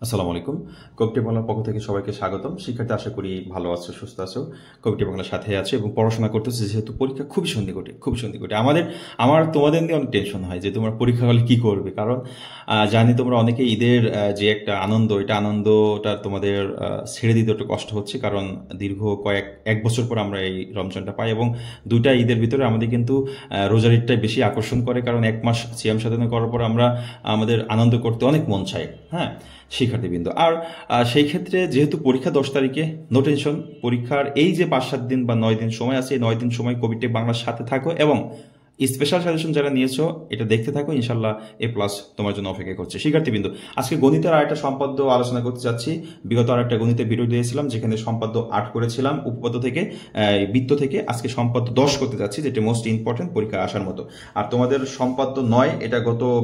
আসসালামু আলাইকুম। কবিটি বাংলার পক্ষ থেকে সবাইকে স্বাগতম। শিক্ষার্থী, আশা করি ভালো আছো, সুস্থ আছো। কবিটি বাংলার সাথে আছে এবং পড়াশোনা করতেছে, যেহেতু পরীক্ষা খুবই সন্ধিকটে, খুবই সন্ধিকটে। আমার তোমাদের নিয়ে অনেক টেনশন হয় যে তোমরা পরীক্ষা হলে কি করবে, কারণ জানি তোমরা অনেকে ঈদের যে একটা আনন্দ, এটা আনন্দটা তোমাদের ছেড়ে দিতে একটু কষ্ট হচ্ছে, কারণ দীর্ঘ এক বছর পর আমরা এই রমজানটা পাই এবং দুইটা ঈদের ভিতরে আমাদের কিন্তু রোজার ঈদটাই বেশি আকর্ষণ করে, কারণ এক মাস সিয়াম সাধনা করার পর আমরা আমাদের আনন্দ করতে অনেক মন চাই। হ্যাঁ, শিক্ষার্থীবৃন্দ। আর সেই ক্ষেত্রে যেহেতু পরীক্ষা 10 তারিখে, নো টেনশন। পরীক্ষার এই যে 5-7 দিন বা 9 দিন সময় আছে, এই 9 দিন সময় কবিটেক বাংলার সাথে থাকো এবং স্পেশাল সাজেশন যারা নিয়েছো এটা দেখতে থাকো, ইনশাল্লাহ A+ তোমার জন্য অপেক্ষা করছে। শিক্ষার্থীবৃন্দ, আজকে গণিতের আরেকটা সম্পাদ্য আলোচনা করতে যাচ্ছি। বিগত আরেকটা গণিতের ভিডিও দিয়েছিলাম যেখানে সম্পাদ্য 8 করেছিলাম উপপাদ্য থেকে, বৃত্ত থেকে। আজকে সম্পাদ্য 10 করতে যাচ্ছি, যেটা মোস্ট ইম্পর্টেন্ট পরীক্ষা আসার মতো। আর তোমাদের সম্পাদ্য 9 এটা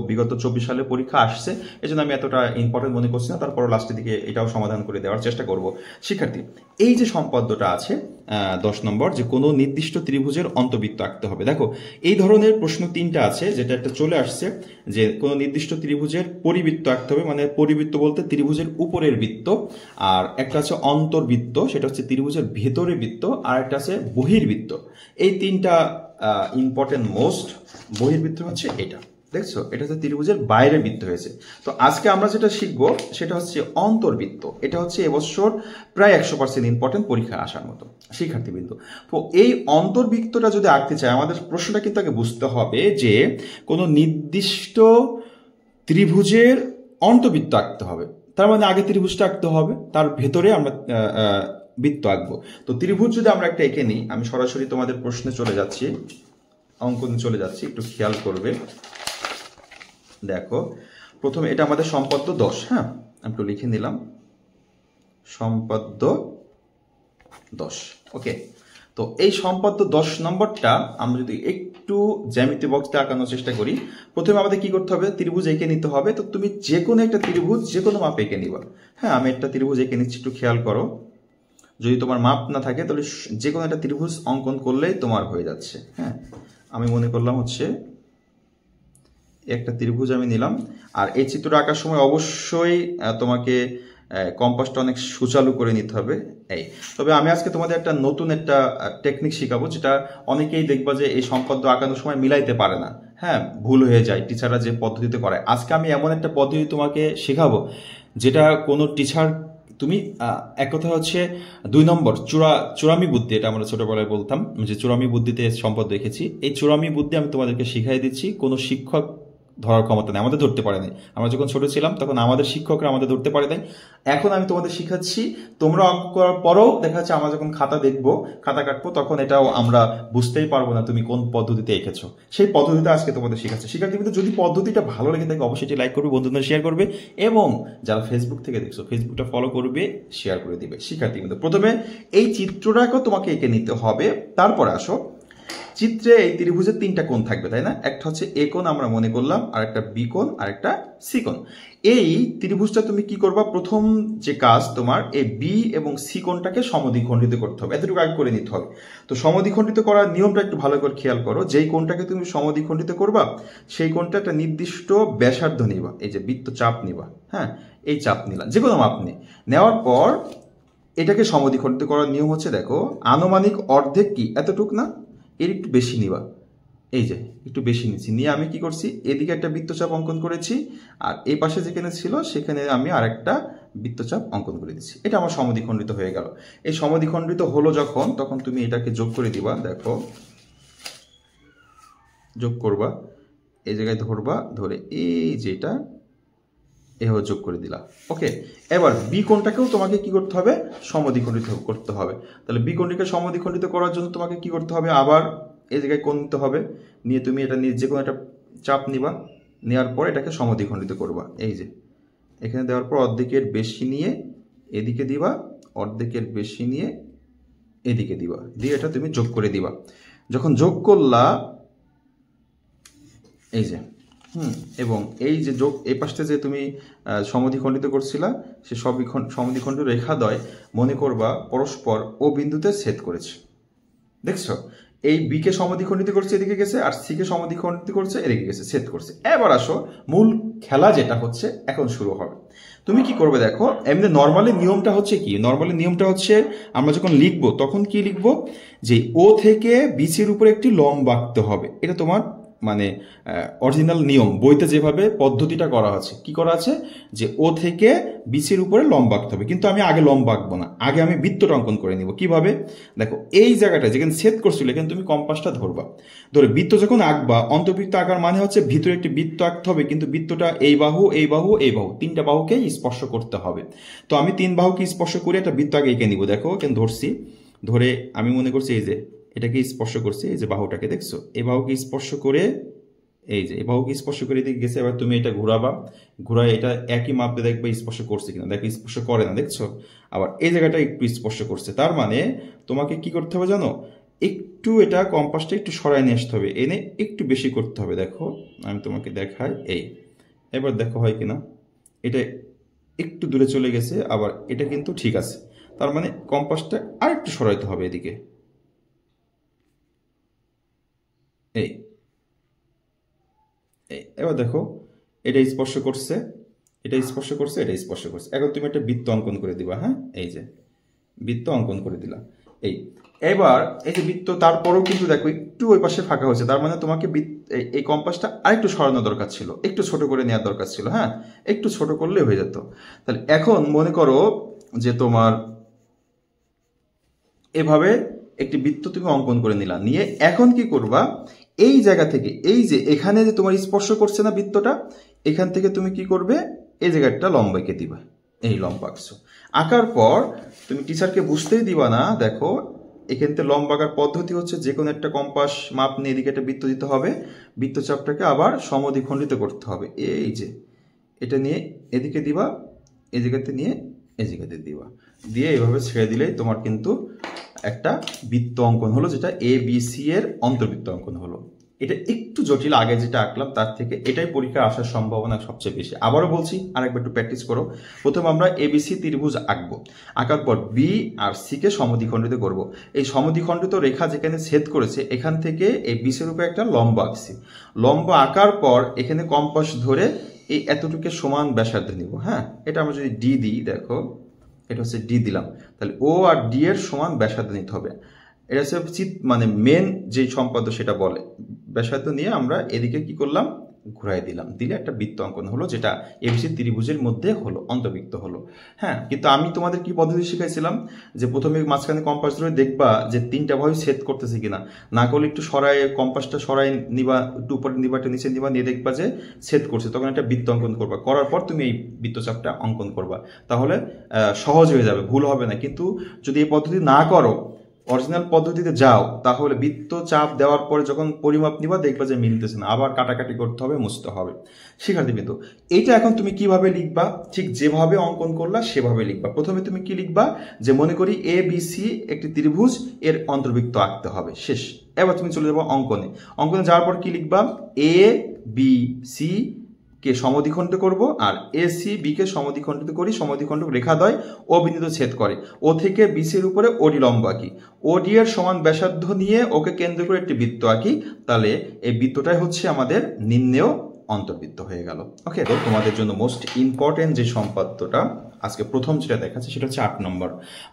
বিগত 24 সালে পরীক্ষা আসছে, এই জন্য আমি এতটা ইম্পর্টেন্ট মনে করছি না। তারপর লাস্টের দিকে এটাও সমাধান করে দেওয়ার চেষ্টা করব। শিক্ষার্থী, এই যে সম্পাদ্যটা আছে 10 নম্বর, যে কোনো নির্দিষ্ট ত্রিভুজের অন্তবৃত্ত আঁকতে হবে। দেখো, এই ধরনের প্রশ্ন 3টা আছে, যেটা একটা চলে আসছে যে কোনো নির্দিষ্ট ত্রিভুজের পরিবৃত্ত আঁকতে হবে, মানে পরিবৃত্ত বলতে ত্রিভুজের উপরের বৃত্ত। আর একটা আছে অন্তর্বৃত্ত, সেটা হচ্ছে ত্রিভুজের ভেতরের বৃত্ত। আর একটা আছে বহির্বৃত্ত। এই 3টা ইম্পর্টেন্ট মোস্ট। বহির্বৃত্ত হচ্ছে এটা, দেখছো, এটা হচ্ছে ত্রিভুজের বাইরের বৃত্ত হয়েছে। তো আজকে আমরা যেটা শিখবো সেটা হচ্ছে অন্তর্বৃত্ত। এটা হচ্ছে এবছর প্রায় 100% ইম্পর্টেন্ট পরীক্ষা আসার মতো। শিক্ষার্থীবৃন্দ, তো এই অন্তর্বৃত্তটা যদি আঁকতে চাই, আমাদের প্রশ্নটা কিন্তু আগে বুঝতে হবে যে কোনো নির্দিষ্ট ত্রিভুজের অন্তর্বৃত্ত আঁকতে হবে। তার মানে আগে ত্রিভুজটা আঁকতে হবে, তার ভেতরে আমরা বৃত্ত আঁকবো। তো ত্রিভুজ যদি আমরা একটা এঁকে নিই, আমি সরাসরি তোমাদের প্রশ্নে চলে যাচ্ছি, অঙ্কনে চলে যাচ্ছি, একটু খেয়াল করবে। দেখো, প্রথমে এটা আমাদের সম্পাদ্য 10। হ্যাঁ, আমি একটু লিখে নিলাম সম্পাদ্য 10। ওকে, তো এই সম্পাদ্য 10 নম্বরটা আমরা যদি একটু জ্যামিতি বক্সে আঁকানোর চেষ্টা করি, প্রথমে আমাদের কি করতে হবে, ত্রিভুজ এঁকে নিতে হবে। তো তুমি যে কোনো একটা ত্রিভুজ যে কোনো মাপ এঁকে নিবা। হ্যাঁ, আমি একটা ত্রিভুজ এঁকে নিচ্ছি, একটু খেয়াল করো। যদি তোমার মাপ না থাকে তাহলে যে কোনো একটা ত্রিভুজ অঙ্কন করলেই তোমার হয়ে যাচ্ছে। হ্যাঁ, আমি মনে করলাম হচ্ছে একটা ত্রিভুজ আমি নিলাম। আর এই চিত্রটা আঁকার সময় অবশ্যই তোমাকে কম্পাসটা অনেক সুচালু করে নিতে হবে। তবে আমি আজকে তোমাদের একটা নতুন একটা টেকনিক শিখাবো, যেটা অনেকেই দেখবা যে এই সম্পাদ্য আঁকানোর সময় মিলাইতে পারে না। হ্যাঁ, ভুল হয়ে যায় টিচাররা যে পদ্ধতিতে করায়। আজকে আমি এমন একটা পদ্ধতি তোমাকে শেখাবো যেটা কোনো টিচার, তুমি এক কথা হচ্ছে 2 নম্বর চূড়ামি বুদ্ধি, এটা আমরা ছোটবেলায় বলতাম যে চূড়ামি বুদ্ধিতে সম্পদ রেখেছি। এই চূড়ামি বুদ্ধি আমি তোমাদেরকে শিখাই দিচ্ছি। কোনো শিক্ষক ধরার ক্ষমতা নেই, আমাদের ধরতে পারে নাই। আমরা যখন ছোট ছিলাম তখন আমাদের শিক্ষকরা আমাদের ধরতে পারে নাই। এখন আমি তোমাদের শিখাচ্ছি, তোমরা অঙ্ক করার পরেও দেখা যাচ্ছে আমরা যখন খাতা দেখবো, খাতা কাটবো, তখন এটাও আমরা বুঝতেই পারবো না তুমি কোন পদ্ধতিতে এঁকেছো। সেই পদ্ধতিটা আজকে তোমাদের শিখাচ্ছি। শিক্ষার্থী, কিন্তু যদি পদ্ধতিটা ভালো লেগে থাকে অবশ্যই লাইক করবে, বন্ধুদের শেয়ার করবে এবং যারা ফেসবুক থেকে দেখছো ফেসবুকটা ফলো করবে, শেয়ার করে দিবে। শিক্ষার্থী, কিন্তু প্রথমে এই চিত্রটাকেও তোমাকে এঁকে নিতে হবে। তারপরে আসো, চিত্রে এই ত্রিভুজের 3টা কোণ থাকবে, তাই না? একটা হচ্ছে এ কোণ আমরা মনে করলাম, আর একটা বি কোণ, আর একটা সি কোণ। এই ত্রিভুজটা তুমি কি করবা, প্রথম যে কাজ তোমার এই বি এবং সি কোণটাকে সমদ্বিখণ্ডিত করতে হবে। এতটুকু আগে করে নিতে হবে। তো সমদ্বিখণ্ডিত করার নিয়মটা একটু ভালো করে খেয়াল করো। যেই কোণটাকে তুমি সমদ্বিখণ্ডিত করবা সেই কোণটা একটা নির্দিষ্ট ব্যাসার্ধ নিবা, এই যে বৃত্ত চাপ নিবা। হ্যাঁ, এই চাপ নিলা, যে কোনো মাপ নেওয়ার পর এটাকে সমদ্বিখণ্ডিত করার নিয়ম হচ্ছে, দেখো, আনুমানিক অর্ধেক কি এতটুক না, এর একটু বেশি নিবা। এই যে একটু বেশি নিচ্ছি, নিয়ে আমি কি করছি, এদিকে একটা বৃত্তচাপ অঙ্কন করেছি, আর এই পাশে যেখানে ছিল সেখানে আমি আরেকটা বৃত্তচাপ অঙ্কন করে দিচ্ছি। এটা আমার সমদ্বিখণ্ডিত হয়ে গেল। এই সমদ্বিখণ্ডিত হলো যখন, তখন তুমি এটাকে যোগ করে দিবা। দেখো, যোগ করবা, এই জায়গায় ধরবা, ধরে এই যেটা এভাবে যোগ করে দিলা। ওকে, এবার বি কোণটাকেও তোমাকে কি করতে হবে, সমদ্বিখণ্ডিত করতে হবে। তাহলে বি কোণটিকে সমদ্বিখণ্ডিত করার জন্য তোমাকে কি করতে হবে, আবার এই জায়গায় কোণ নিতে হবে, নিয়ে তুমি এটা নিয়ে যে কোনো একটা চাপ নিবা, নেওয়ার পর এটাকে সমদ্বিখণ্ডিত করবা। এই যে এখানে দেওয়ার পর অর্ধেকের বেশি নিয়ে এদিকে দিবা, অর্ধেকের বেশি নিয়ে এদিকে দিবা, দিয়ে এটা তুমি যোগ করে দিবা। যখন যোগ করলা, এই যে এবং এই যে যোগ, এই পাশটা যে তুমি সমদ্বিখণ্ডিত করছিলা, সে সমদ্বিখণ্ডিত রেখাদ্বয় মনে করবা পরস্পর ও বিন্দুতে ছেদ করেছে। দেখছো, এই বি কে সমদ্বিখণ্ডিত করছে, এদিকে গেছে, আর সি কে সমদ্বিখণ্ডিত করছে, এদিকে গেছে, ছেদ করছে। এবার আসো, মূল খেলা যেটা হচ্ছে এখন শুরু হবে। তুমি কি করবে দেখো, এমনি নর্মালি নিয়মটা হচ্ছে কি, নর্মালি নিয়মটা হচ্ছে আমরা যখন লিখবো তখন কি লিখবো, যে ও থেকে বিসির উপরে একটি লম্ব আঁকতে হবে। এটা তোমার মানে অরিজিনাল নিয়ম, বইতে যেভাবে পদ্ধতিটা করা আছে, কি করা আছে, যে ও থেকে বিসির উপরে লম্ব আঁকতে হবে। কিন্তু আমি আগে লম্ব আঁকবো না, আগে আমি বৃত্তটা অঙ্কন করে নিব। কিভাবে দেখো, এই জায়গাটা যেখানে ছেদ করছিল এখানে তুমি কম্পাসটা ধরবা, ধরে বৃত্ত যখন আঁকবা, অন্তর্বৃত্ত আঁকার মানে হচ্ছে ভিতরে একটি বৃত্ত আঁকতে হবে, কিন্তু বৃত্তটা এই বাহু এই বাহু এই বাহু তিনটা বাহুকে স্পর্শ করতে হবে। তো আমি তিন বাহুকে স্পর্শ করে একটা বৃত্ত আগে এঁকে নিব। দেখো এখানে ধরছি, ধরে আমি মনে করছি এই যে এটাকে স্পর্শ করছি, এই যে বাহুটাকে দেখছো, এই বাহুকে স্পর্শ করে, এই যে এই বাহুকে স্পর্শ করে দিকে গেছে। এবার তুমি এটা ঘোরাবা, ঘুরাই এটা একই মাপে দেখবে স্পর্শ করছে কিনা। দেখো স্পর্শ করে না, দেখছো, আবার এই জায়গাটা একটু স্পর্শ করছে। তার মানে তোমাকে কি করতে হবে জানো, একটু এটা কম্পাসটা একটু সরাই নিয়ে আসতে হবে, এনে একটু বেশি করতে হবে। দেখো আমি তোমাকে দেখাই, এই এবার দেখো হয় কিনা, এটা একটু দূরে চলে গেছে, আবার এটা কিন্তু ঠিক আছে। তার মানে কম্পাসটা আর একটু সরাইতে হবে এদিকে, এই এবার দেখো এটা স্পর্শ করছে, এটা স্পর্শ করছে, এটা স্পর্শ করছে। এখন তুমি একটা বৃত্ত অঙ্কন করে দিবা। হ্যাঁ, এই যে বৃত্ত অঙ্কন করে দিলা। এই এবার এই যে বৃত্ত, তারপরেও কিন্তু দেখো একটু ওই পাশে ফাঁকা হয়েছে, তার মানে তোমাকে এই কম্পাসটা আরেকটু সরানো দরকার ছিল, একটু ছোট করে নেওয়ার দরকার ছিল। হ্যাঁ, একটু ছোট করলে হয়ে যেত। তাহলে এখন মনে করো যে তোমার এভাবে একটি বৃত্ত তুমি অঙ্কন করে নিলা, নিয়ে এখন কি করবা, এই জায়গা থেকে এই যে এখানে যে তোমার স্পর্শ করছে না বৃত্তটা, এখান থেকে তুমি কি করবে, এই জায়গাটা লম্ব এঁকে দিবা। এই লম্ব আঁকছো, আঁকার পর তুমি টিচারকে বুঝতেই দিবা না। দেখো এখান থেকে লম্ব আঁকার পদ্ধতি হচ্ছে, যে কোনো একটা কম্পাস মাপ নিয়ে এদিকে একটা বৃত্ত দিতে হবে, বৃত্তচাপটাকে আবার সমদ্বিখণ্ডিত করতে হবে। এই যে এটা নিয়ে এদিকে দিবা, এই জায়গাতে নিয়ে এই জায়গাতে দিবা, দিয়ে এইভাবে ছেড়ে দিলেই তোমার কিন্তু একটা বৃত্ত অঙ্কন হলো, যেটা এ বি সি এর অন্তর্বৃত্ত অঙ্কন হলো। এটা একটু জটিল, আগে যেটা আঁকলাম তার থেকে এটাই পরীক্ষা আসার সম্ভাবনা সবচেয়ে বেশি। আবারও বলছি, আরেকবার একটু প্র্যাকটিস করো। প্রথমে আমরা এবিসি ত্রিভুজ আঁকবো, আঁকার পর বি আর সি কে সমদ্বিখণ্ডিত করব। এই সমদ্বিখণ্ডিত রেখা যেখানে ছেদ করেছে এখান থেকে এই বিসের উপরে একটা লম্ব আঁকছি। লম্ব আঁকার পর এখানে কম্পাস ধরে এই এতটুকু সমান ব্যাসার্ধ নিব। হ্যাঁ, এটা আমরা যদি ডি দিই, দেখো এটা হচ্ছে ডি দিলাম, তাহলে ও আর ডি এর সমান ব্যাসার্ধ নিতে হবে। এটা হচ্ছে মানে মেন যে সম্পাদ্য সেটা বলে। ব্যাসার্ধ নিয়ে আমরা এদিকে কি করলাম, ঘুরাই দিলাম, দিলে একটা বৃত্ত অঙ্কন হলো, যেটা এবিসি ত্রিভুজের মধ্যে হলো, অন্তর্বৃত্ত হলো। হ্যাঁ, কিন্তু আমি তোমাদের কি পদ্ধতি শিখাইছিলাম, যে প্রথমে মাঝখানে কম্পাস ধরে দেখবা যে তিনটা ভাবে ছেদ করতেছে কিনা, না করলে একটু সরাই কম্পাসটা সরাই নিবা, একটু উপরে নিবা, একটু নিচে নিবা, নিয়ে দেখবা যে ছেদ করছে, তখন একটা বৃত্ত অঙ্কন করবা। করার পর তুমি এই বৃত্তচাপটা অঙ্কন করবা, তাহলে সহজ হয়ে যাবে, ভুল হবে না। কিন্তু যদি এই পদ্ধতি না করো, অরিজিনাল পদ্ধতিতে যাও, তাহলে বৃত্ত চাপ দেওয়ার পরে যখন পরিমাপ নিবা দেখবা যে মিলতেছে না, আবার কাটাকাটি করতে হবে, মুছতে হবে। শিক্ষার্থী বিন্দু, এইটা এখন তুমি কিভাবে লিখবা, ঠিক যেভাবে অঙ্কন করলা সেভাবে লিখবা। প্রথমে তুমি কি লিখবা, যে মনে করি এ বি সি একটি ত্রিভুজ, এর অন্তর্বৃত্ত আঁকতে হবে, শেষ। এবার তুমি চলে যাবো অঙ্কনে। অঙ্কনে যাওয়ার পর কি লিখবা, এ বি সি কে সমদ্বিখণ্ডিত করব, আর এ সি বি কে সমদ্বিখণ্ডিত করি, সমদ্বিখণ্ডক রেখাদ্বয় ও বিন্দুতে ছেদ করে, ও থেকে বি সির উপরে ওডি লম্ব আঁকি, ওডি এর সমান ব্যাসার্ধ নিয়ে ওকে কেন্দ্র করে একটি বৃত্ত আঁকি। তাহলে এই বৃত্তটাই হচ্ছে আমাদের নির্ণেয় অন্তর্বৃত্ত হয়ে গেল। ওকে, তো তোমাদের জন্য মোস্ট ইম্পর্টেন্ট যে সম্পাদ্যটা আজকে প্রথম যেটা দেখাচ্ছে সেটা হচ্ছে 8 নম্বর।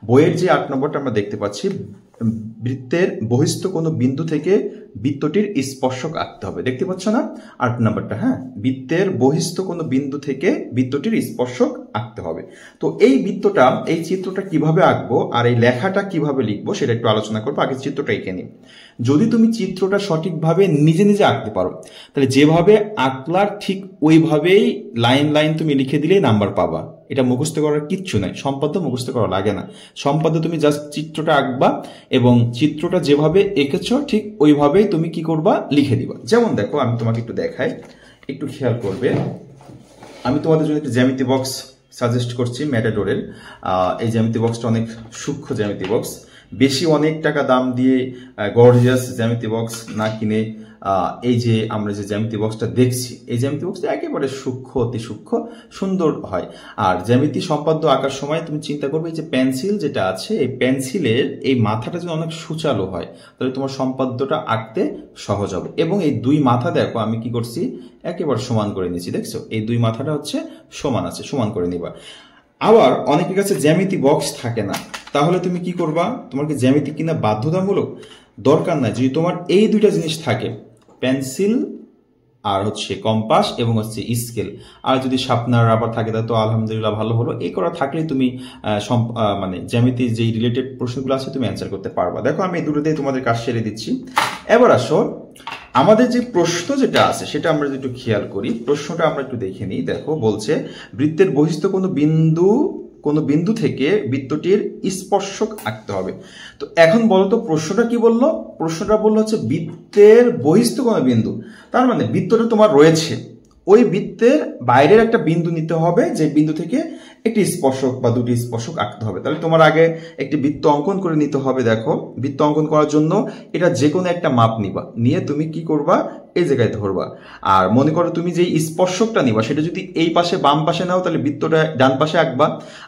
বইয়ের যে 8 নম্বরটা আমরা দেখতে পাচ্ছি, বৃত্তের বহিস্থ কোনো বিন্দু থেকে বৃত্তটির স্পর্শক আঁকতে হবে। দেখতে পাচ্ছ না 8 নম্বরটা? হ্যাঁ, বৃত্তের বহিস্থ কোনো বিন্দু থেকে বৃত্তটির স্পর্শক আঁকতে হবে। তো এই বৃত্তটা, এই চিত্রটা কিভাবে আঁকবো আর এই লেখাটা কিভাবে লিখবো সেটা একটু আলোচনা করবো। আগে চিত্রটা এঁকে নিই। যদি তুমি চিত্রটা সঠিকভাবে নিজে নিজে আঁকতে পারো, তাহলে যেভাবে আঁকলার ঠিক ওইভাবেই লাইন লাইন তুমি লিখে দিলেই নাম্বার পাবা। এটা মুখস্থ করার কিচ্ছু নাই, সম্পাদ্য মুখস্থ করা লাগে না। সম্পাদ্য তুমি জাস্ট চিত্রটা আঁকবা এবং চিত্রটা যেভাবে এঁকেছ ঠিক ওইভাবেই তুমি কি করবা, লিখে দিবা। যেমন দেখো, আমি তোমাকে একটু দেখাই, একটু খেয়াল করবে। আমি তোমাদের জন্য একটু জ্যামিতি বক্স সাজেস্ট করছি ম্যাটাডোরের। এই জ্যামিতি বক্সটা অনেক সূক্ষ্ম জ্যামিতি বক্স। বেশি অনেক টাকা দাম দিয়ে গর্জিয়াস জ্যামিতি বক্স না কিনে এই যে আমরা যে জ্যামিতি বক্সটা দেখছি, এই জ্যামিতি বক্সটা একেবারে সূক্ষ্ম, অতি সূক্ষ্ম, সুন্দর হয়। আর জ্যামিতি সম্পাদ্য আঁকার সময় তুমি চিন্তা করবে যে পেন্সিল যেটা আছে, এই পেন্সিলের এই মাথাটা যদি অনেক সুচালো হয় তাহলে তোমার সম্পাদ্যটা আঁকতে সহজ হবে। এবং এই দুই মাথা দেখো আমি কি করছি, একেবারে সমান করে নিয়েছি, দেখছো এই দুই মাথাটা হচ্ছে সমান আছে, সমান করে নিবা। আবার অনেকের কাছে জ্যামিতি বক্স থাকে না, তাহলে তুমি কি করবা, তোমার কি জ্যামিতি কিনা বাধ্যতামূলক? দরকার নাই। যদি তোমার এই দুইটা জিনিস থাকে, পেন্সিল আর হচ্ছে কম্পাস এবং হচ্ছে স্কেল, আর যদি শার্পনার রাবার থাকে তা তো আলহামদুলিল্লাহ ভালো হলো। এই করা থাকলে তুমি মানে জ্যামিতির যে রিলেটেড প্রশ্নগুলো আছে তুমি অ্যান্সার করতে পারবা। দেখো আমি এই দুটোতেই তোমাদের কাজ সেরে দিচ্ছি। এবার আসো আমাদের যে প্রশ্ন যেটা আছে সেটা আমরা একটু খেয়াল করি। প্রশ্নটা আমরা একটু দেখে নিই। দেখো বলছে বৃত্তের বহিস্থ কোনো বিন্দু থেকে বৃত্তটির স্পর্শক আঁকতে হবে। তো এখন বলো তো প্রশ্নটা কি বললো? প্রশ্নটা বললো হচ্ছে বৃত্তের বহিস্থ কোনো বিন্দু, তার মানে বৃত্তটা তোমার রয়েছে, ওই বৃত্তের বাইরের একটা বিন্দু নিতে হবে, যে বিন্দু থেকে একটি স্পর্শক বা দুটি স্পর্শক আঁকতে হবে। তাহলে তোমার আগে একটি বৃত্ত অঙ্কন করে নিতে হবে। দেখো বৃত্ত অঙ্কন করার জন্য এটা যে কোনো একটা মাপ নিবা, নিয়ে তুমি কি করবা, এই জায়গায় ধরবা। আর মনে করো তুমি যে স্পর্শকটা নিবা সেটা যদি এই পাশে বাম পাশে নাও তাহলে বৃত্তটা ডান পাশে আঁকবা,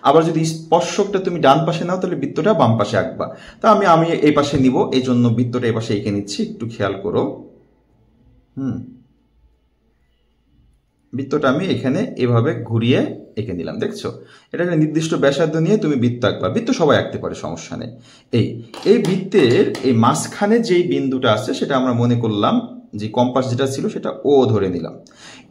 আবার যদি স্পর্শকটা তুমি ডান পাশে নাও তাহলে বৃত্তটা বাম পাশে আঁকবা। তা আমি এই পাশে নিব, এই জন্য বৃত্তটা এই পাশে এঁকে নিচ্ছি, একটু খেয়াল করো। বৃত্তটা আমি এখানে এভাবে ঘুরিয়ে এঁকে নিলাম, দেখছো এটা একটা নির্দিষ্ট ব্যাসার্ধ নিয়ে তুমি বৃত্ত আঁকবা। বৃত্ত সবাই আঁকতে পারে, সমস্যা নেই। এই বৃত্তের এই মাঝখানে যেই বিন্দুটা আছে সেটা আমরা মনে করলাম যে কম্পাস যেটা ছিল সেটা ও ধরে নিলাম।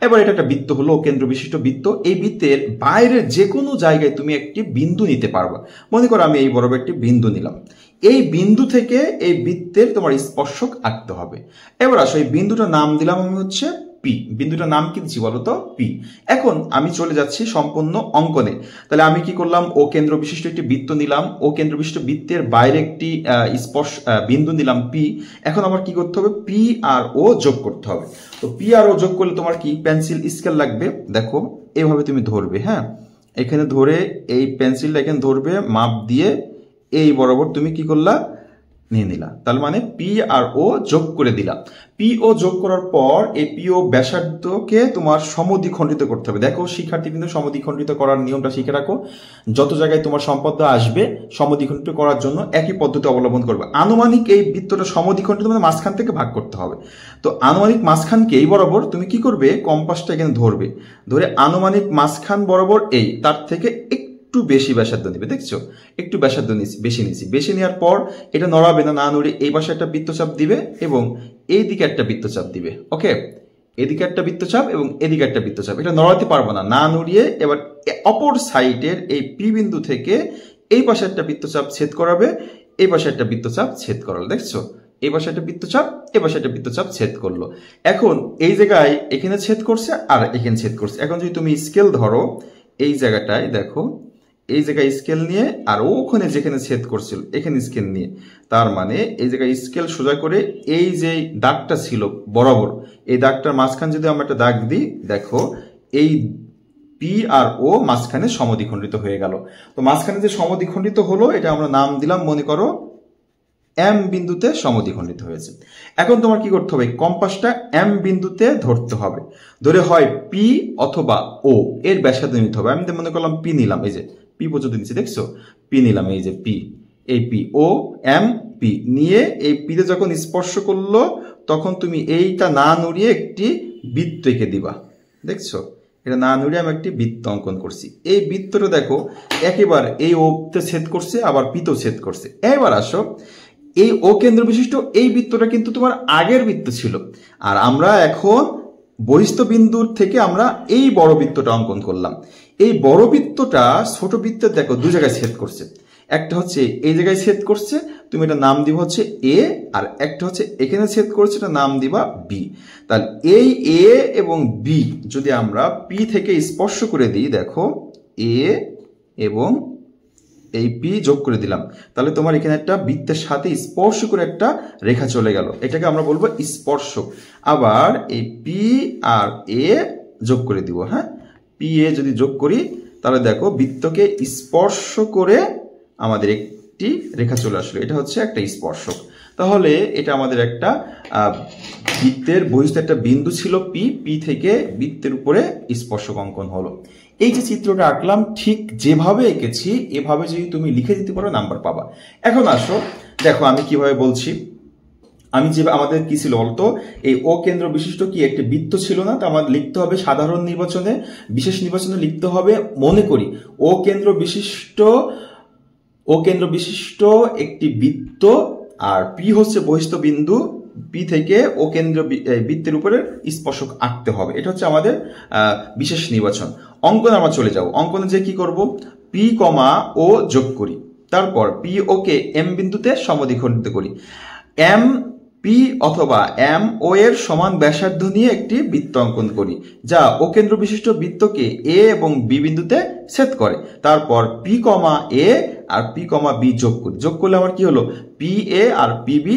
এবার এটা একটা বৃত্ত হলো, কেন্দ্র বিশিষ্ট বৃত্ত। এই বৃত্তের বাইরের যে কোনো জায়গায় তুমি একটি বিন্দু নিতে পারবা। মনে করো আমি এই বরাবর একটি বিন্দু নিলাম, এই বিন্দু থেকে এই বৃত্তের তোমার স্পর্শক আঁকতে হবে। এবার আসো এই বিন্দুটার নাম দিলাম আমি হচ্ছে পি। বিন্দুটার নাম কি দিচ্ছি বলো তো? পি। এখন আমি চলে যাচ্ছি সম্পূর্ণ অঙ্কনে। তাহলে আমি কি করলাম, ও কেন্দ্র বিশিষ্ট একটি বৃত্ত নিলাম, ও কেন্দ্র বিশিষ্ট বৃত্তের বাইরে একটি বিন্দু নিলাম পি। এখন আমার কি করতে হবে, পি আর ও যোগ করতে হবে। তো পি আর ও যোগ করলে তোমার কি পেন্সিল স্কেল লাগবে। দেখো এইভাবে তুমি ধরবে, হ্যাঁ এখানে ধরে এই পেন্সিলটা এখানে ধরবে, মাপ দিয়ে এই বরাবর তুমি কি করলা, নিয়ে নিলা। তার মানে পি আর ও যোগ করে দিলা। পি ও যোগ করার পর এই পি ও ব্যাসার্ধকে তোমার সমদ্বিখণ্ডিত করতে হবে। দেখো শিক্ষার্থী কিন্তু সমদ্বিখণ্ডিত করার নিয়মটা শিখে রাখো। যত জায়গায় তোমার সম্পদ আসবে সমদ্বিখণ্ডিত করার জন্য একই পদ্ধতি অবলম্বন করবে। আনুমানিক এই বৃত্তটা সমদ্বিখণ্ডিত মানে মাঝখান থেকে ভাগ করতে হবে। তো আনুমানিক মাঝখানকে এই বরাবর তুমি কি করবে, কম্পাসটা এখানে ধরবে, ধরে আনুমানিক মাঝখান বরাবর এই তার থেকে একটু বেশি ব্যাসার্ধ নিবে। দেখছো একটু ব্যাসার্ধ বেশি নিয়েছি। বেশি নেওয়ার পর এটা নড়াবে না, নড়ে এই পাশে একটা বৃত্তচাপ দিবে এবং এইদিকে একটা বৃত্তচাপ দিবে। ওকে, এদিকে একটা বৃত্তচাপ এবং এদিকে একটা বৃত্তচাপ, এটা নড়াতে পারবো না, না নড়িয়ে এবার অপর সাইডের এই পি বিন্দু থেকে এই পাশে একটা বৃত্তচাপ ছেদ করাবে, এই পাশে একটা বৃত্তচাপ ছেদ করালো। দেখছো এই পাশে একটা বৃত্তচাপ, এই পাশে একটা বৃত্তচাপ ছেদ করলো। এখন এই জায়গায় এখানে ছেদ করছে আর এখানে ছেদ করছে। এখন যদি তুমি স্কেল ধরো এই জায়গাটায়, দেখো এই জায়গায় স্কেল নিয়ে আর ওখানে যেখানে ছেদ করছিল এখানে স্কেল নিয়ে, তার মানে এই জায়গায় স্কেল সোজা করে এই যে দাগটা ছিল বরাবর, এই দাগটার মাঝখানে যদি আমরা একটা দাগ দিই, দেখো এই পি আর ও মাঝখানে সমদ্বিখণ্ডিত হয়ে গেল। তো মাঝখানে যে সমদ্বিখণ্ডিত হলো এটা আমরা নাম দিলাম, মনে করো এম বিন্দুতে সমদ্বিখণ্ডিত হয়েছে। এখন তোমার কি করতে হবে, কম্পাসটা এম বিন্দুতে ধরতে হবে, ধরে হয় পি অথবা ও এর ব্যাসার্ধ নিতে হবে। আমি মনে করলাম পি নিলাম, এই যে পি পর্যন্ত নিচ্ছি, দেখছো পি নিলাম, এই যে পি, এই পি ও এম পি নিয়ে এই পিতে যখন স্পর্শ করলো তখন তুমি এইটা না নড়িয়ে একটি বৃত্ত এঁকে দিবা। দেখছো এটা না নড়িয়ে আমি একটি বৃত্ত অঙ্কন করছি। এই বৃত্তটা দেখো একেবারে এই ওতে ছেদ করছে আবার পিতেও ছেদ করছে। এবার আসো এই ও কেন্দ্র বিশিষ্ট এই বৃত্তটা কিন্তু তোমার আগের বৃত্ত ছিল, আর আমরা এখন বহিস্থ বিন্দুর থেকে আমরা এই বড় বৃত্তটা অঙ্কন করলাম। এই বড় বৃত্তটা ছোট বৃত্তের দেখো দু জায়গায় ছেদ করছে, একটা হচ্ছে এই জায়গায় ছেদ করছে, তুমি এটা নাম দিবা হচ্ছে এ, আর একটা হচ্ছে এখানে ছেদ করছে, এটা নাম দিবা বি। তাহলে এই এ এবং বি যদি আমরা পি থেকে স্পর্শ করে দিই, দেখো এ এবং এই পি যোগ করে দিলাম, তাহলে তোমার এখানে একটা বৃত্তের সাথে স্পর্শ করে একটা রেখা চলে গেল, এটাকে আমরা বলবো স্পর্শক। আবার এই পি আর এ যোগ করে দিব, হ্যাঁ পি এ যদি যোগ করি তাহলে দেখো বৃত্তকে স্পর্শ করে আমাদের একটি রেখা চলে আসলো, এটা হচ্ছে একটা স্পর্শক। তাহলে এটা আমাদের একটা বৃত্তের বহিস্থ একটা বিন্দু ছিল পি, পি থেকে বৃত্তের উপরে স্পর্শক অঙ্কন হলো। এই যে চিত্রটা আঁকলাম ঠিক যেভাবে এঁকেছি এভাবে যদি তুমি লিখে দিতে পারো নাম্বার পাবা। এখন আসো দেখো আমি কিভাবে বলছি। আমি যে আমাদের কি ছিল বলতো, এই ও কেন্দ্র বিশিষ্ট কি একটি বৃত্ত ছিল না, তো আমাদের লিখতে হবে সাধারণ নির্বাচনে, বিশেষ নির্বাচনে লিখতে হবে মনে করি ও কেন্দ্র বিশিষ্ট একটি বৃত্ত, আর পি হচ্ছে বহিস্থ বিন্দু, পি থেকে ও কেন্দ্র বৃত্তের উপরে স্পর্শক আঁকতে হবে। এটা হচ্ছে আমাদের বিশেষ নির্বাচন। অঙ্কনে আমরা চলে যাব। অঙ্কনে যে কি করব, পি কমা ও যোগ করি, তারপর পি ও কে এম বিন্দুতে সমদ্বিখণ্ডিত করি, এম পি অথবা এম ও এর সমান ব্যাসার্ধ নিয়ে একটি বৃত্ত অঙ্কন করি যা ও কেন্দ্র বিশিষ্ট বৃত্তকে এ এবং বি বিন্দুতে ছেদ করে। তারপর পি কমা এ আর পি কমা বি যোগ করি, যোগ করলে আমার কি হলো, পি এ আর পি বি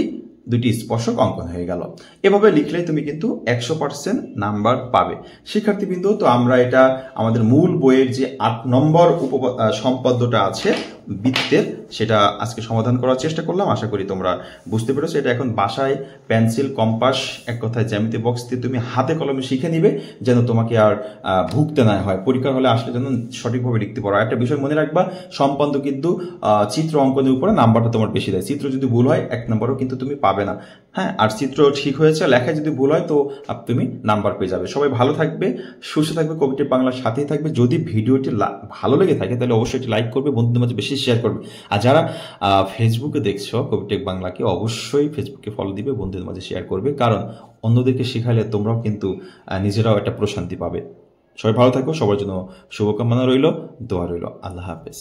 দুটি স্পর্শক অঙ্কন হয়ে গেল। এভাবে লিখলে তুমি কিন্তু 100% নাম্বার পাবে। শিক্ষার্থীবৃন্দ, তো আমরা এটা আমাদের মূল বইয়ের যে 8 নম্বর সম্পদ্যটা আছে বৃত্তের, সেটা আজকে সমাধান করার চেষ্টা করলাম। আশা করি তোমরা বুঝতে পেরেছো। এটা এখন বাসায় পেন্সিল, কম্পাস, এক কথায় জ্যামিতি বক্স দিয়ে তুমি হাতে কলমে শিখে নিবে, যেন তোমাকে আর ভুগতে না হয়। পরীক্ষার হলে আসলে যেন সঠিকভাবে লিখতে পারো। একটা বিষয় মনে রাখবা, সম্পন্ন কিন্তু চিত্র অঙ্কনের উপরে নাম্বারটা তোমার বেশি দেয়। চিত্র যদি ভুল হয় 1 নম্বরও কিন্তু তুমি পাবে না। হ্যাঁ, আর চিত্র ঠিক হয়েছে, লেখায় যদি ভুল হয় তো তুমি নাম্বার পেয়ে যাবে। সবাই ভালো থাকবে, সুস্থ থাকবে, কবিটিভ বাংলার সাথেই থাকবে। যদি ভিডিওটি ভালো লেগে থাকে তাহলে অবশ্যই এটি লাইক করবে, বন্ধুদের মাঝে বেশি শেয়ার করবে। আর যারা ফেসবুকে দেখছো কবিটেক বাংলাকে, অবশ্যই ফেসবুকে ফলো দিবে, বন্ধুদের মাঝে শেয়ার করবে, কারণ অন্যদেরকে শেখালে তোমরাও কিন্তু নিজেরাও একটা প্রশান্তি পাবে। সবাই ভালো থাকো, সবার জন্য শুভকামনা রইল, দোয়া রইল। আল্লাহ হাফেজ।